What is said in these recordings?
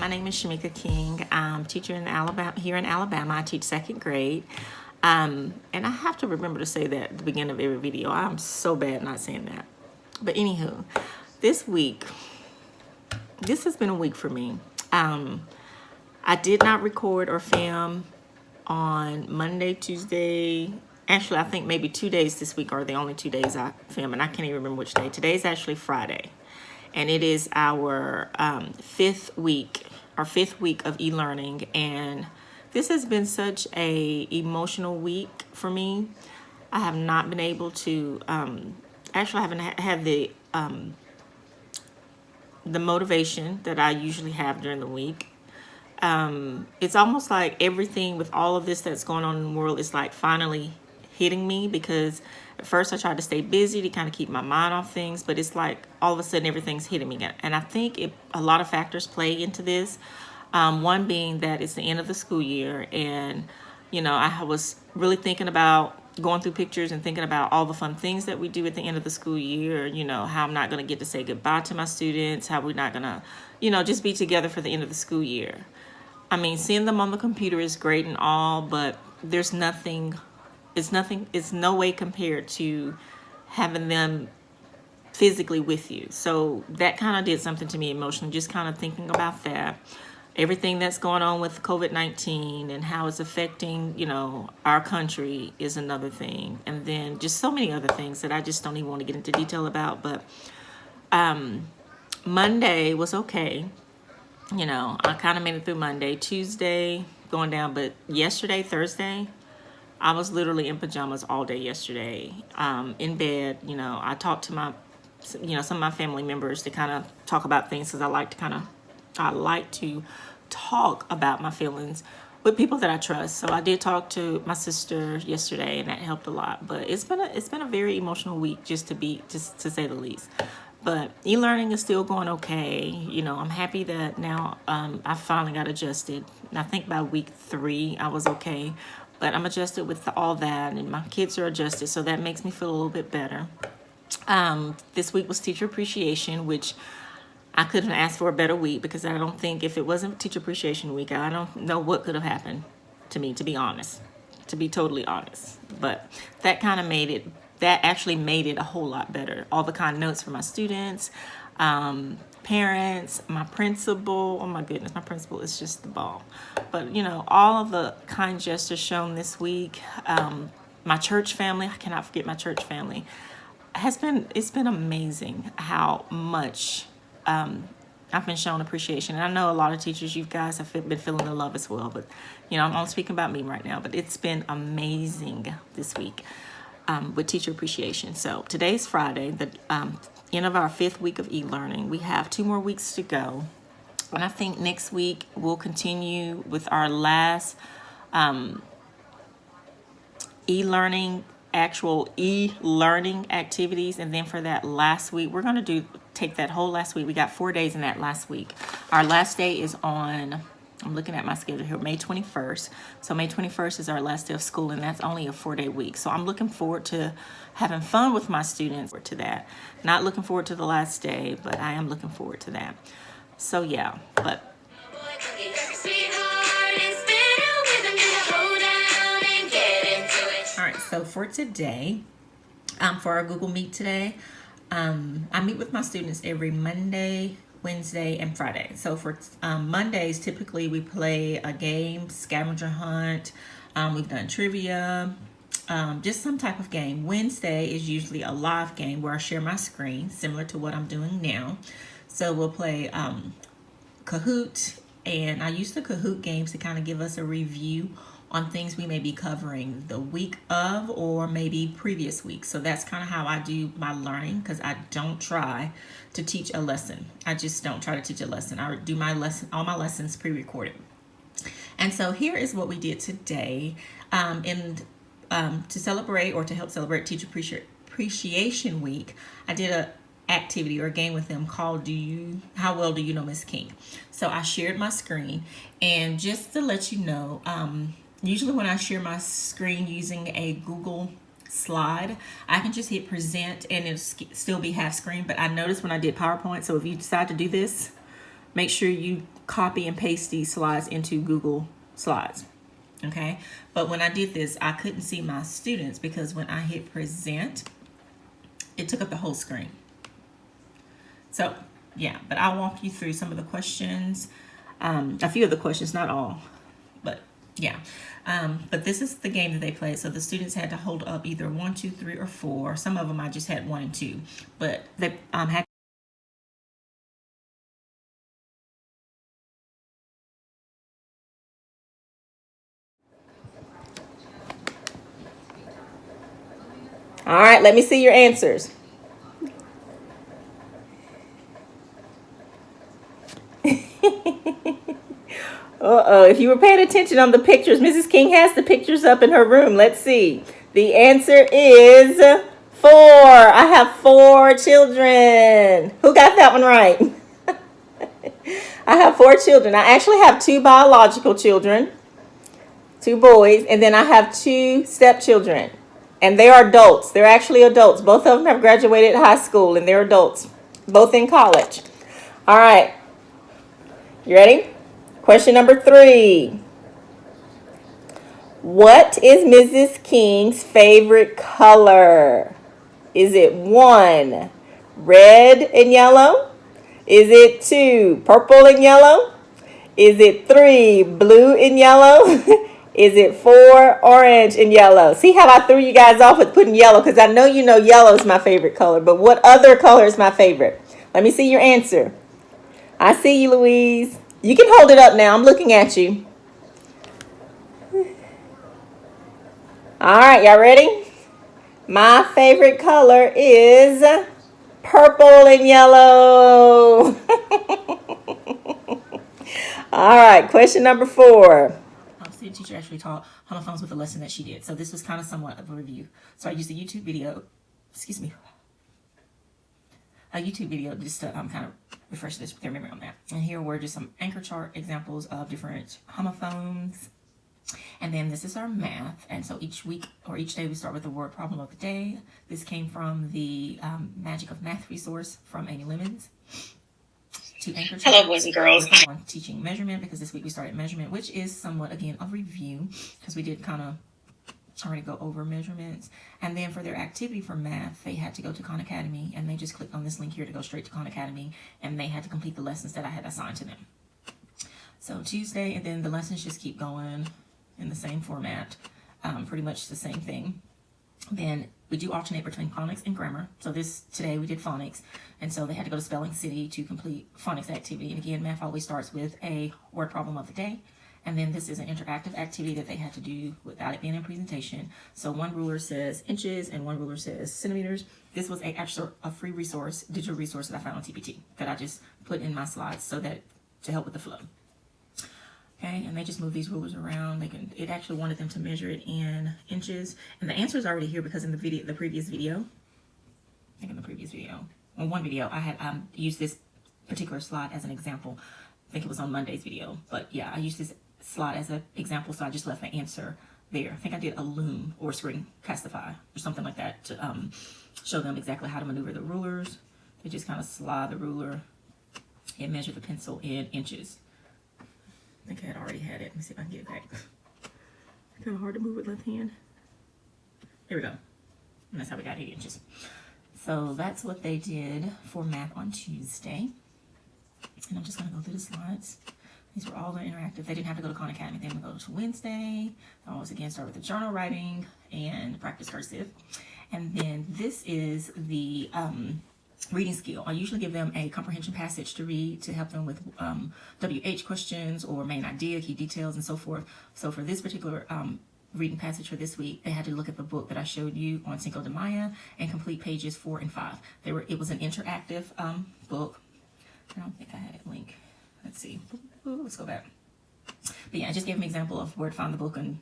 name is Shamika King. I'm a teacher in Alabama. Here in Alabama, I teach second grade. And I have to remember to say that at the beginning of every video. I'm so bad not saying that. But anywho, this has been a week for me. I did not record or film on Monday, Tuesday. Actually, I think maybe 2 days this week are the only 2 days I film, and I can't even remember which day. Today's actually Friday, and it is our fifth week of eLearning, and this has been such a emotional week for me. I have not been able to, actually I haven't had the motivation that I usually have during the week. It's almost like everything with all of this that's going on in the world is like finally hitting me, because at first I tried to stay busy to kind of keep my mind off things, but it's like all of a sudden everything's hitting me. And I think a lot of factors play into this. One being that it's the end of the school year, and I was really thinking about going through pictures and thinking about all the fun things that we do at the end of the school year, how I'm not going to get to say goodbye to my students, how we're not going to, just be together for the end of the school year. I mean, seeing them on the computer is great and all, but it's no way compared to having them physically with you. So that kind of did something to me emotionally, just kind of thinking about that. Everything that's going on with COVID-19 and how it's affecting, our country is another thing. And then just so many other things that I just don't even want to get into detail about. But Monday was okay. I kind of made it through Monday. Tuesday, going down. But yesterday, Thursday, I was literally in pajamas all day yesterday, in bed. I talked to some of my family members to kind of talk about things, because I like to talk about my feelings with people that I trust. So I did talk to my sister yesterday, and that helped a lot. But it's been a very emotional week, just to say the least. But eLearning is still going okay. I'm happy that now I finally got adjusted. And I think by week 3 I was okay. But I'm adjusted with all that, and my kids are adjusted, so that makes me feel a little bit better. This week was Teacher Appreciation, which I couldn't ask for a better week, because I don't think, if it wasn't Teacher Appreciation Week, I don't know what could have happened to me, to be honest, to be totally honest. But that kind of actually made it a whole lot better. All the kind notes for my students, parents, my principal. Oh my goodness, my principal is just the ball. But all of the kind gestures shown this week. My church family, I cannot forget my church family. It's been amazing how much I've been shown appreciation. And I know a lot of teachers, you guys have been feeling the love as well. But I'm only speaking about me right now. But it's been amazing this week with Teacher Appreciation. So today's Friday, the end of our 5th week of eLearning. We have 2 more weeks to go. And I think next week we'll continue with our last actual e-learning activities. And then for that last week, we're going to take that whole last week. We got 4 days in that last week. Our last day is on, I'm looking at my schedule here, May 21st. So May 21st is our last day of school, and that's only a 4-day week. So I'm looking forward to having fun with my students to that. Not looking forward to the last day, but I am looking forward to that. So yeah, but all right, so for today, for our Google Meet today, I meet with my students every Monday, Wednesday, and Friday. So for Mondays, typically we play a game, scavenger hunt. We've done trivia, just some type of game. Wednesday is usually a live game where I share my screen, similar to what I'm doing now. So we'll play Kahoot, and I use the Kahoot games to kind of give us a review on things we may be covering the week of, or maybe previous weeks. So that's kind of how I do my learning, because I don't try to teach a lesson. I just don't try to teach a lesson. I do all my lessons pre-recorded. And so here is what we did today. To celebrate, or to help celebrate Teacher Appreciation Week, I did a activity or a game with them called How Well Do You Know Miss King? So I shared my screen, and just to let you know, usually when I share my screen using a Google slide, I can just hit present and it'll still be half screen. But I noticed when I did PowerPoint, so if you decide to do this, make sure you copy and paste these slides into Google Slides. Okay, but when I did this, I couldn't see my students because when I hit present, it took up the whole screen. So yeah, but I'll walk you through some of the questions, a few of the questions, not all, but yeah. But this is the game that they played. So the students had to hold up either 1, 2, 3, or 4. Some of them I just had 1 and 2, but they had. All right, let me see your answers. Uh-oh, if you were paying attention on the pictures, Mrs. King has the pictures up in her room. Let's see. The answer is 4. I have 4 children. Who got that one right? I have 4 children. I actually have 2 biological children, 2 boys, and then I have 2 stepchildren. And they are adults. They're actually adults. Both of them have graduated high school, and they're adults, both in college. All right. You ready? Question number 3. What is Mrs. King's favorite color? Is it 1, red and yellow? Is it 2, purple and yellow? Is it 3, blue and yellow? Is it 4, orange and yellow? See how I threw you guys off with putting yellow, because I know you know yellow is my favorite color, but what other color is my favorite? Let me see your answer. I see you, Louise. You can hold it up now. I'm looking at you. All right, y'all ready? My favorite color is purple and yellow. All right, question number 4. Our student teacher actually taught homophones with a lesson that she did. So this was kind of somewhat of a review. So I used a YouTube video, just to kind of refresh their memory on that. And here were just some anchor chart examples of different homophones. And then this is our math. And so each week or each day we start with the word problem of the day. This came from the Magic of Math resource from Amy Lemons. To anchor chart. Hello, boys and girls. On teaching measurement, because this week we started measurement, which is somewhat, again, a review, because we did kind of already go over measurements. And then for their activity for math, they had to go to Khan Academy, and they just clicked on this link here to go straight to Khan Academy, and they had to complete the lessons that I had assigned to them. So Tuesday, and then the lessons just keep going in the same format, pretty much the same thing. Then we do alternate between phonics and grammar. So today we did phonics, and so they had to go to Spelling City to complete phonics activity. And again, math always starts with a word problem of the day. And then this is an interactive activity that they had to do without it being a presentation. So one ruler says inches and one ruler says centimeters. This was actually a free resource, digital resource that I found on TPT that I just put in my slides so that to help with the flow. Okay, and they just move these rulers around. It actually wanted them to measure it in inches, and the answer is already here because in the previous video, on one video, I had used this particular slide as an example. I think it was on Monday's video, but yeah, I used this slide as an example, so I just left the answer there. I think I did a loom or screencastify or something like that to show them exactly how to maneuver the rulers. They just kind of slide the ruler and measure the pencil in inches. I think I had already had it. Let me see if I can get it back. It's kind of hard to move with left hand. There we go. And that's how we got 8 inches. So that's what they did for math on Tuesday. And I'm just going to go through the slides. These were all the interactive. They didn't have to go to Khan Academy. Then we go to Wednesday. I always again start with the journal writing and practice cursive. And then this is the reading skill. I usually give them a comprehension passage to read to help them with WH questions or main idea, key details, and so forth. So for this particular reading passage for this week, they had to look at the book that I showed you on Cinco de Mayo and complete pages 4 and 5. It was an interactive book. I don't think I had a link. Let's see. Ooh, let's go back. But yeah, I just gave them an example of where to find the book and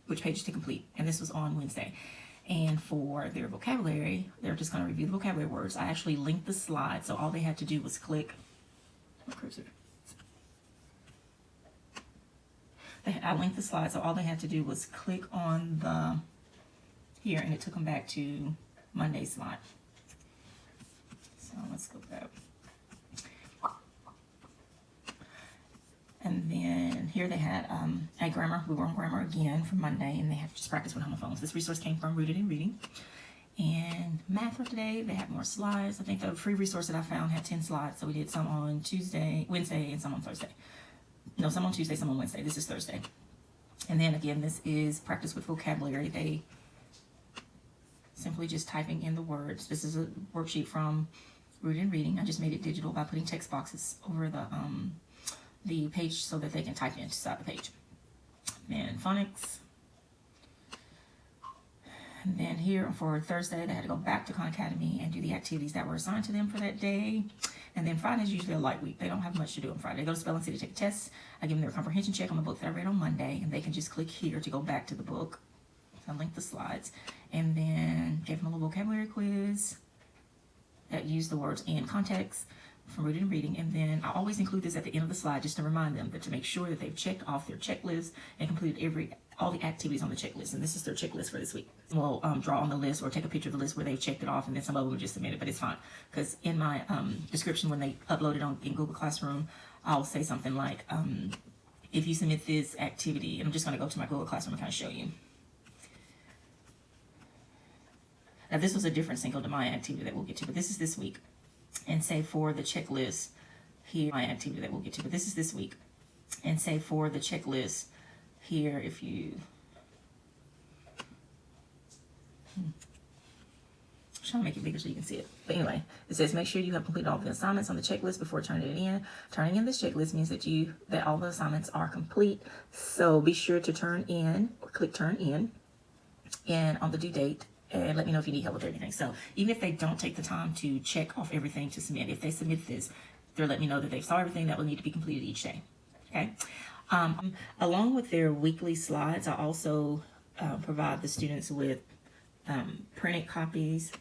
which pages to complete. And this was on Wednesday. And for their vocabulary, they're just going to review the vocabulary words. I actually linked the slide, so all they had to do was click. I linked the slide, so all they had to do was click on the here, and it took them back to Monday's slide. So let's go back. And then here they had a grammar. We were on grammar again for Monday, and they have to just practice with homophones. This resource came from Rooted in Reading. And math for today, they had more slides. I think the free resource that I found had 10 slides. So we did some on Wednesday, and some on Thursday. No, some on Tuesday, some on Wednesday. This is Thursday. And then again, this is practice with vocabulary. They simply just typing in the words. This is a worksheet from Rooted in Reading. I just made it digital by putting text boxes over the page so that they can type inside the page. And phonics. And then here for Thursday, they had to go back to Khan Academy and do the activities that were assigned to them for that day. And then Friday is usually a light week. They don't have much to do on Friday. They go to Spelling City to take a test. I give them their comprehension check on the book that I read on Monday, and they can just click here to go back to the book. So I linked the slides. And then gave them a little vocabulary quiz that used the words in context from Rooted in Reading. And then I always include this at the end of the slide just to remind them that to make sure that they've checked off their checklist and completed all the activities on the checklist. And this is their checklist for this week. We'll draw on the list or take a picture of the list where they've checked it off, and then some of them just submit it, but it's fine. Because in my description when they upload it in Google Classroom, I'll say something like, if you submit this activity, and I'm just going to go to my Google Classroom and kind of show you. Now this was a different Cinco de Mayo activity that we'll get to, but this is this week. And say for the checklist here, my activity that we'll get to, but this is this week. And say for the checklist here, if you, I'm trying to make it bigger so you can see it. But anyway, it says make sure you have completed all the assignments on the checklist before turning it in. Turning in this checklist means that all the assignments are complete. So be sure to turn in or click turn in and on the due date. And let me know if you need help with everything. So even if they don't take the time to check off everything to submit, if they submit this, they're letting me know that they saw everything that will need to be completed each day. Okay. Along with their weekly slides, I also provide the students with printed copies.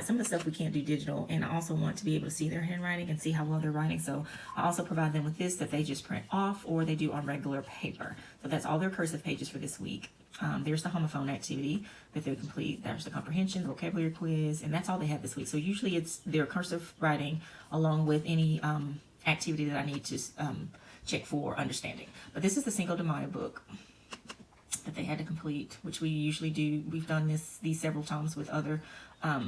Some of the stuff we can't do digital, and I also want to be able to see their handwriting and see how well they're writing. So I also provide them with this that they just print off or they do on regular paper. So that's all their cursive pages for this week. There's the homophone activity that they complete. There's the comprehension, the vocabulary quiz, and that's all they have this week. So usually it's their cursive writing along with any activity that I need to check for understanding. But this is the Cinco de Mayo book that they had to complete, which we usually do. We've done these several times with other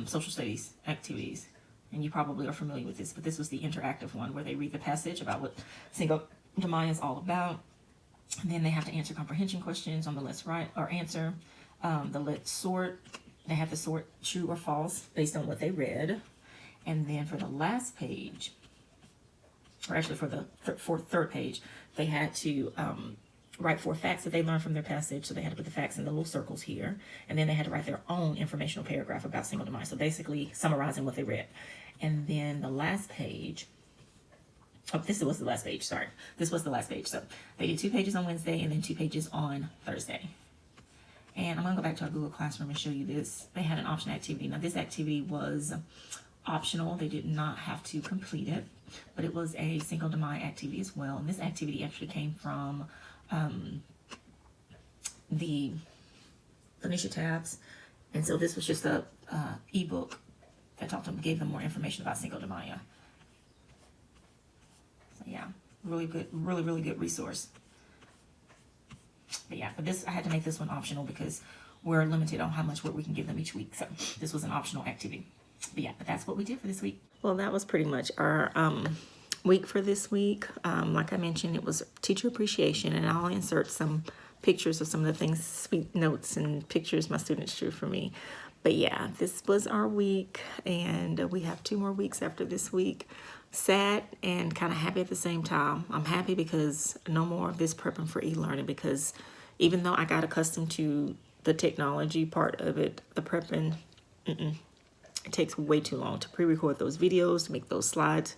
social studies activities, and you probably are familiar with this, but this was the interactive one where they read the passage about what Cinco de Mayo is all about. And then they have to answer comprehension questions on the let's write or answer, the let's sort. They have to sort true or false based on what they read. And then for the last page, or actually for the third page, they had to write 4 facts that they learned from their passage. So they had to put the facts in the little circles here. And then they had to write their own informational paragraph about Cinco de Mayo. So basically summarizing what they read. And then the last page, oh, this was the last page, sorry. This was the last page. So they did 2 pages on Wednesday and then 2 pages on Thursday. And I'm going to go back to our Google Classroom and show you this. They had an option activity. Now this activity was optional. They did not have to complete it, but it was a Cinco de Mayo activity as well. And this activity actually came from the Phoenicia tabs. And so this was just a ebook that gave them more information about Cinco de Mayo. Yeah, really good, really good resource. But yeah, but I had to make this one optional because we're limited on how much work we can give them each week. So this was an optional activity. But yeah, but that's what we did for this week. Well, that was pretty much our week for this week. Like I mentioned, it was teacher appreciation, and I'll insert some pictures of some of the things, sweet notes and pictures my students drew for me. But yeah, this was our week, and we have 2 more weeks after this week. Sad and kind of happy at the same time. I'm happy because no more of this prepping for e-learning, because even though I got accustomed to the technology part of it, the prepping, it takes way too long to pre-record those videos, to make those slides.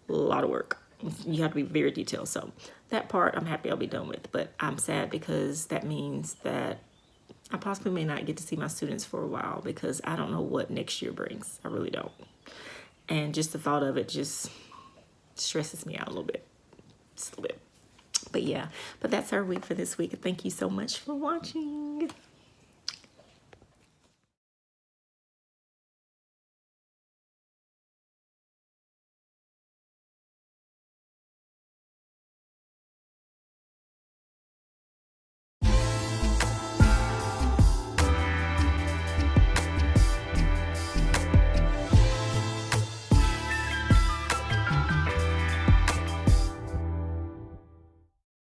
A lot of work. You have to be very detailed. So that part I'm happy I'll be done with, but I'm sad because that means that I possibly may not get to see my students for a while because I don't know what next year brings. I really don't. And just the thought of it just stresses me out a little bit. Just a little bit. But yeah, but that's our week for this week. Thank you so much for watching.